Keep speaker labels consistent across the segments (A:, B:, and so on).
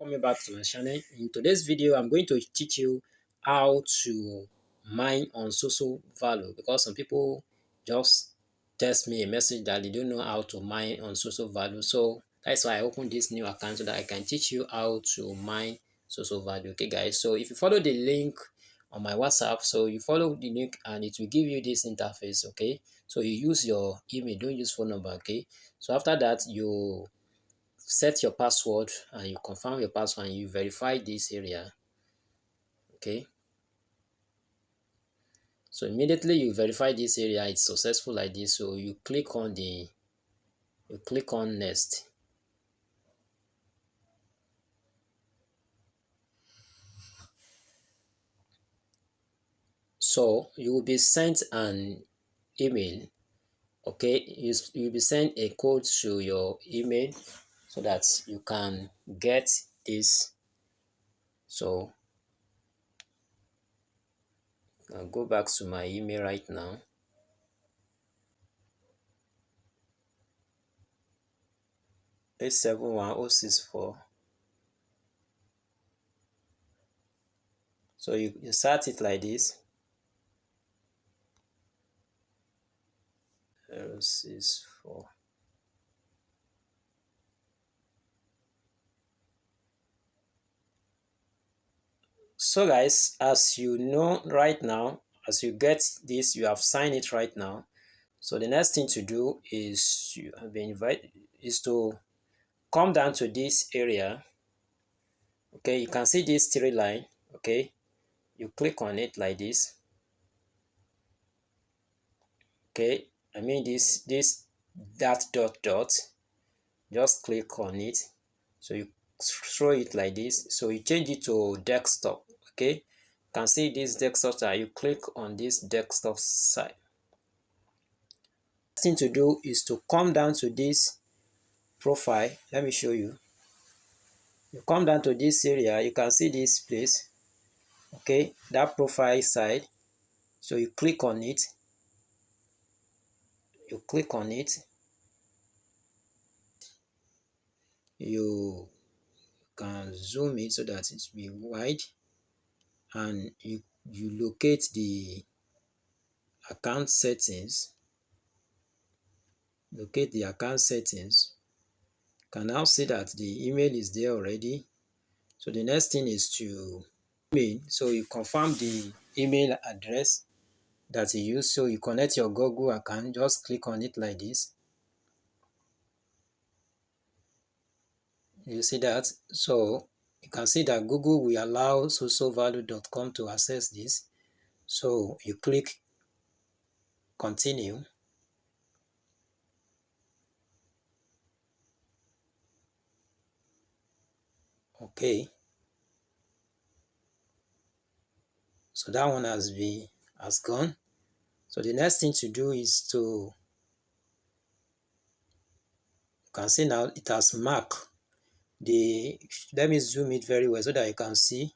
A: Welcome back to my channel. In today's video, I'm going to teach you how to mine on Sosovalue, because some people just text me a message that they don't know how to mine on Sosovalue. So that's why I opened this new account so that I can teach you how to mine Sosovalue. Okay, guys. So if you follow the link on my WhatsApp, so you follow the link and it will give you this interface. Okay, so you use your email, don't use phone number. Okay, so after that you set your password and you confirm your password and you verify this area. Okay, so immediately you verify this area, it's successful like this. So you click on next. So you will be sent an email. Okay, you'll be sent a code to your email so that you can get this. So I'll go back to my email right now. It's 71064. So you start it like this. 064. So guys, as you know right now, as you get this, you have signed it right now. So the next thing to do is you have been invited is to come down to this area. Okay, you can see this three line. Okay, you click on it like this. Okay, I mean that dot, just click on it. So you throw it like this. So you change it to desktop. Okay, you can see this desktop side. You click on this desktop side. Thing to do is to come down to this profile. Let me show you. You come down to this area, you can see this place. Okay, that profile side. So you click on it. You click on it. You can zoom it so that it will be wide, and you locate the account settings. Locate the account settings. You can now see that the email is there already. So the next thing is to email. So you confirm the email address that you use. So you connect your Google account, just click on it like this. You see that? So you can see that Google will allow sosovalue.com to access this. So you click continue. Okay, so that one has gone. So the next thing to do is to, you can see now it has marked the, let me zoom it very well so that you can see.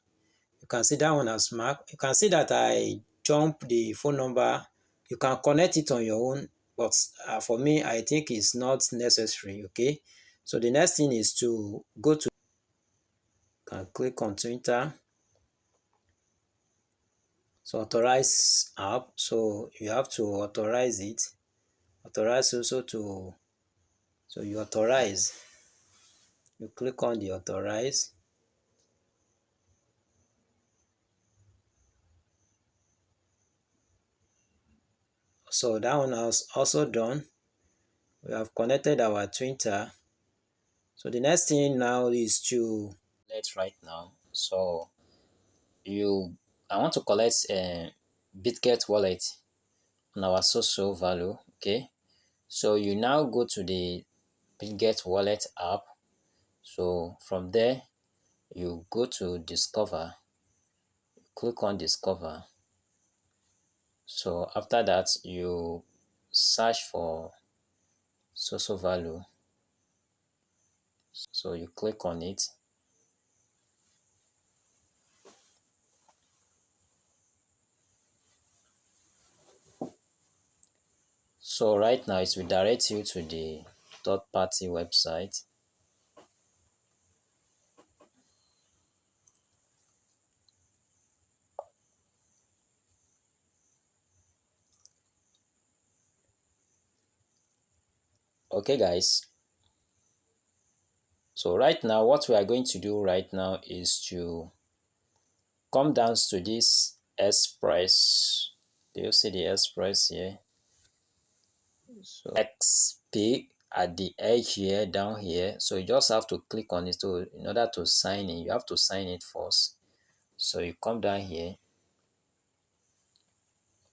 A: You can see that one has marked. You can see that I jump the phone number. You can connect it on your own, but for me, I think it's not necessary. Okay, so the next thing is to go to, can click on Twitter. So authorize app. So you have to authorize it. Authorize also to, so you authorize. You click on the authorize. So that one has also done. We have connected our Twitter. So the next thing now is to let's right now. So I want to collect a Bitget wallet on our Sosovalue. Okay, so you now go to the Bitget wallet app. So from there you go to discover. Click on discover. So after that you search for Sosovalue. So you click on it. So right now it will direct you to the third-party website. Okay guys, so right now what we are going to do right now is to come down to this express. Do you see the express here? So XP at the edge here, down here. So you just have to click on it. So in order to sign in, you have to sign it first. So you come down here,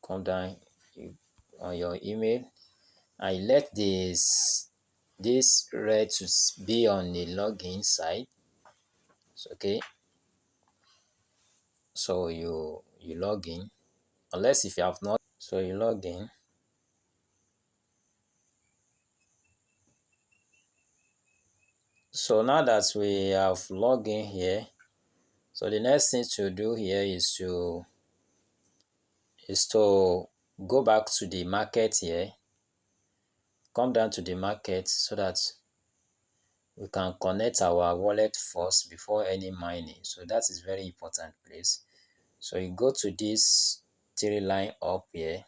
A: come down on your email, and you let this red to be on the login side. So, okay, so you log in, unless if you have not. So you log in. So now that we have logged in here, so the next thing to do here is to go back to the market here, come down to the market so that we can connect our wallet first before any mining. So that is very important, please. So you go to this three line up here,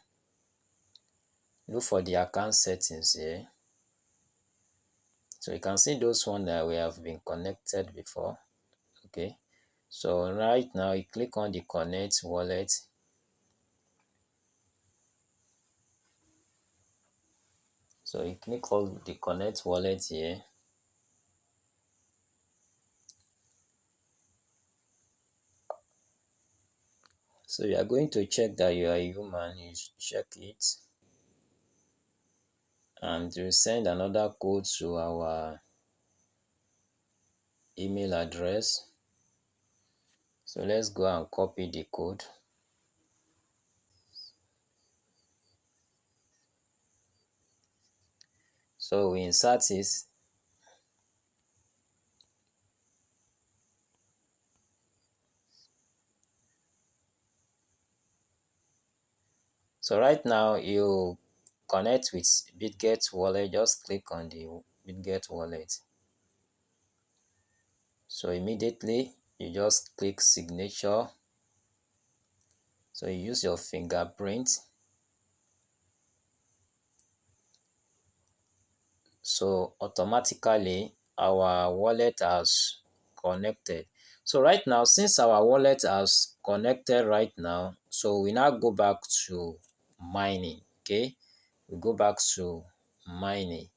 A: look for the account settings here. So you can see those ones that we have been connected before. Okay, so right now you click on the connect wallet. So you click on the connect wallet here. So you are going to check that you are a human. You check it, and you send another code to our email address. So let's go and copy the code. So we insert it. So right now you connect with BitGet wallet. Just click on the BitGet wallet. So immediately you just click signature. So you use your fingerprint. So automatically our wallet has connected. So right now, since our wallet has connected right now, so we now go back to mining. Okay, we go back to mining.